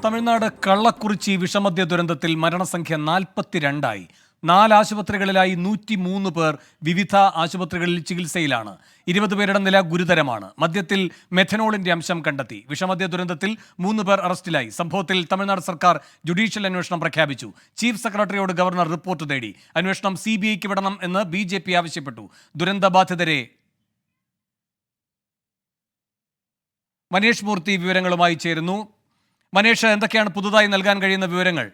തമിഴ്നാട് കള്ളക്കുറിച്ചി വിഷമദ്യ ദുരന്തത്തിൽ മരണസംഖ്യ 42ആയി. 4 ആശുപത്രികളിലായി 103 പേർ വിവിധ ആശുപത്രികളിൽ ചികിത്സയിലാണ്. 20 പേരുടെ നില ഗുരുതരമാണ്. മദ്യത്തിൽ മെഥനോളിന്റെ അംശം കണ്ടെത്തി. വിഷമദ്യ ദുരന്തത്തിൽ 3 പേർ അറസ്റ്റിലായി. സംഭവത്തിൽ തമിഴ്നാട് സർക്കാർ ജുഡീഷ്യൽ അന്വേഷണം പ്രഖ്യാപിച്ചു. ചീഫ് സെക്രട്ടറിയോട് ഗവർണർ റിപ്പോർട്ട് തേടി. അന്വേഷണം CBIക്ക് വിടണം എന്ന് BJP ആവശ്യപ്പെട്ടു. ദുരന്തബാധിതരെ മനേഷ് മൂർത്തി വിവരങ്ങളുമായി ചേരുന്നു. മനേഷ്, എന്തൊക്കെയാണ് പുതുതായി നൽകാൻ കഴിയുന്ന വിവരങ്ങൾ?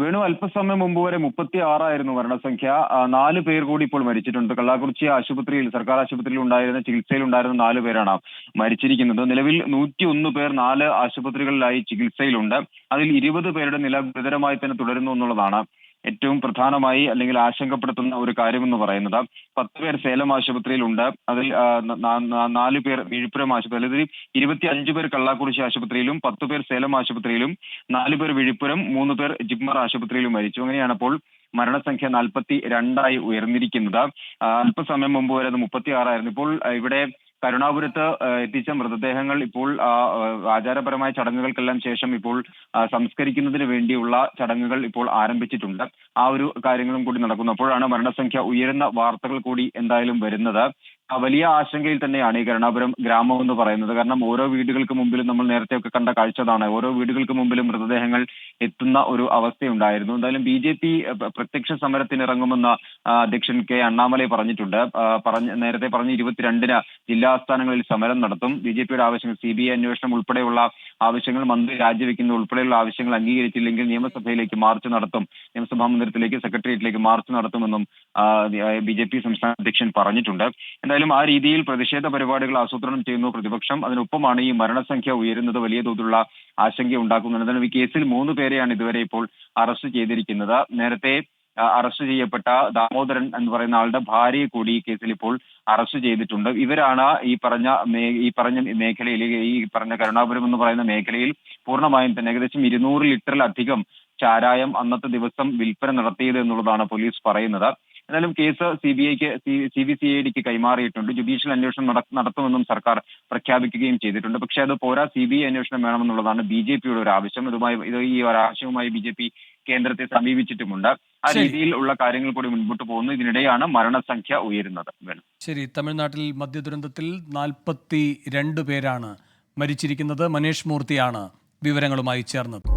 വേണു, അല്പസമയം മുമ്പ് വരെ 36 മരണസംഖ്യ. 4 പേർ കൂടി ഇപ്പോൾ മരിച്ചിട്ടുണ്ട്. കള്ളാക്കുറിച്ചി ആശുപത്രിയിൽ, സർക്കാർ ആശുപത്രിയിൽ ഉണ്ടായിരുന്ന ചികിത്സയിലുണ്ടായിരുന്ന 4 പേരാണ് മരിച്ചിരിക്കുന്നത്. നിലവിൽ 101 പേർ 4 ആശുപത്രികളിലായി ചികിത്സയിലുണ്ട്. അതിൽ 20 പേരുടെ നില ഗുരുതരമായി തന്നെ തുടരുന്നു എന്നുള്ളതാണ് ഏറ്റവും പ്രധാനമായി അല്ലെങ്കിൽ ആശങ്കപ്പെടുത്തുന്ന ഒരു കാര്യമെന്ന് പറയുന്നത്. 10 പേർ സേലം ആശുപത്രിയിലുണ്ട്. അതിൽ 4 പേർ വിഴുപ്പുരം ആശുപത്രി, അതായത് 25 പേർ കള്ളാക്കുറിച്ചി ആശുപത്രിയിലും 10 പേർ സേലം ആശുപത്രിയിലും 4 പേർ വിഴുപ്പുരം, 3 പേർ ജിപ്മർ ആശുപത്രിയിലും മരിച്ചു. അങ്ങനെയാണ് അപ്പോൾ മരണസംഖ്യ 42ആയി ഉയർന്നിരിക്കുന്നത്. അല്പസമയം മുമ്പ് വരെ അത് 36. ഇപ്പോൾ ഇവിടെ കരുണാപുരത്ത് എത്തിച്ച മൃതദേഹങ്ങൾ ഇപ്പോൾ ആചാരപരമായ ചടങ്ങുകൾക്കെല്ലാം ശേഷം ഇപ്പോൾ സംസ്കരിക്കുന്നതിന് വേണ്ടിയുള്ള ചടങ്ങുകൾ ഇപ്പോൾ ആരംഭിച്ചിട്ടുണ്ട്. ആ ഒരു കാര്യങ്ങളും കൂടി നടക്കുന്നു. അപ്പോഴാണ് മരണസംഖ്യ ഉയരുന്ന വാർത്തകൾ കൂടി എന്തായാലും വരുന്നത്. വലിയ ആശങ്കയിൽ തന്നെയാണ് ഈ കരുണാപുരം ഗ്രാമം എന്ന് പറയുന്നത്. കാരണം ഓരോ വീടുകൾക്ക് മുമ്പിലും നമ്മൾ നേരത്തെയൊക്കെ കണ്ട കാഴ്ചതാണ്. ഓരോ വീടുകൾക്ക് മുമ്പിലും മൃതദേഹങ്ങൾ എത്തുന്ന ഒരു അവസ്ഥയുണ്ടായിരുന്നു. എന്തായാലും BJP പ്രത്യക്ഷ സമരത്തിനിറങ്ങുമെന്ന് അധ്യക്ഷൻ K അണ്ണാമലൈ പറഞ്ഞിട്ടുണ്ട്. നേരത്തെ പറഞ്ഞ് 22-ന് ജില്ലാ ആസ്ഥാനങ്ങളിൽ സമരം നടത്തും. BJPയുടെ ആവശ്യങ്ങൾ, CBI അന്വേഷണം ഉൾപ്പെടെയുള്ള ആവശ്യങ്ങൾ, മന്ത്രി രാജിവെക്കുന്ന ഉൾപ്പെടെയുള്ള ആവശ്യങ്ങൾ അംഗീകരിച്ചില്ലെങ്കിൽ നിയമസഭയിലേക്ക് മാർച്ച് നടത്തും, നിയമസഭാ മന്ദിരത്തിലേക്ക്, സെക്രട്ടേറിയറ്റിലേക്ക് മാർച്ച് നടത്തുമെന്നും BJP സംസ്ഥാന അധ്യക്ഷൻ പറഞ്ഞിട്ടുണ്ട്. എന്തായാലും ആ രീതിയിൽ പ്രതിഷേധ പരിപാടികൾ ആസൂത്രണം ചെയ്യുന്നു പ്രതിപക്ഷം. അതിനൊപ്പമാണ് ഈ മരണസംഖ്യ ഉയരുന്നത് വലിയ തോതിലുള്ള ആശങ്ക ഉണ്ടാക്കുന്നുണ്ട്. എന്തായാലും ഈ കേസിൽ 3 പേരെയാണ് ഇതുവരെ ഇപ്പോൾ അറസ്റ്റ് ചെയ്തിരിക്കുന്നത്. നേരത്തെ അറസ്റ്റ് ചെയ്യപ്പെട്ട ദാമോദരൻ എന്ന് പറയുന്ന ആളുടെ ഭാര്യയെ കൂടി ഈ കേസിൽ ഇപ്പോൾ അറസ്റ്റ് ചെയ്തിട്ടുണ്ട്. ഇവരാണ് ഈ പറഞ്ഞ മേഖലയിൽ, ഈ പറഞ്ഞ കരുണാപുരം എന്ന് പറയുന്ന മേഖലയിൽ പൂർണ്ണമായും തന്നെ ഏകദേശം 200 ലിറ്ററിലധികം ചാരായം അന്നത്തെ ദിവസം വിൽപ്പന നടത്തിയത് എന്നുള്ളതാണ് പോലീസ് പറയുന്നത്. എന്നാലും കേസ് CBCIDക്ക് കൈമാറിയിട്ടുണ്ട്. ജുഡീഷ്യൽ അന്വേഷണം നടത്തുമെന്നും സർക്കാർ പ്രഖ്യാപിക്കുകയും ചെയ്തിട്ടുണ്ട്. പക്ഷേ അത് പോരാ, CBI അന്വേഷണം വേണമെന്നുള്ളതാണ് BJPയുടെ ഒരു ആവശ്യം. ഈ ഒരു ആവശ്യവുമായി BJP കേന്ദ്രത്തെ സമീപിച്ചിട്ടുമുണ്ട്. ആ രീതിയിൽ ഉള്ള കാര്യങ്ങൾ കൂടി മുൻപോട്ട് പോകുന്നു. ഇതിനിടെയാണ് മരണസംഖ്യ ഉയരുന്നത്. ശരി, തമിഴ്നാട്ടിൽ മദ്യദുരന്തത്തിൽ 42 പേരാണ് മരിച്ചിരിക്കുന്നത്. മനേഷ് മൂർത്തിയാണ് വിവരങ്ങളുമായി ചേർന്നത്.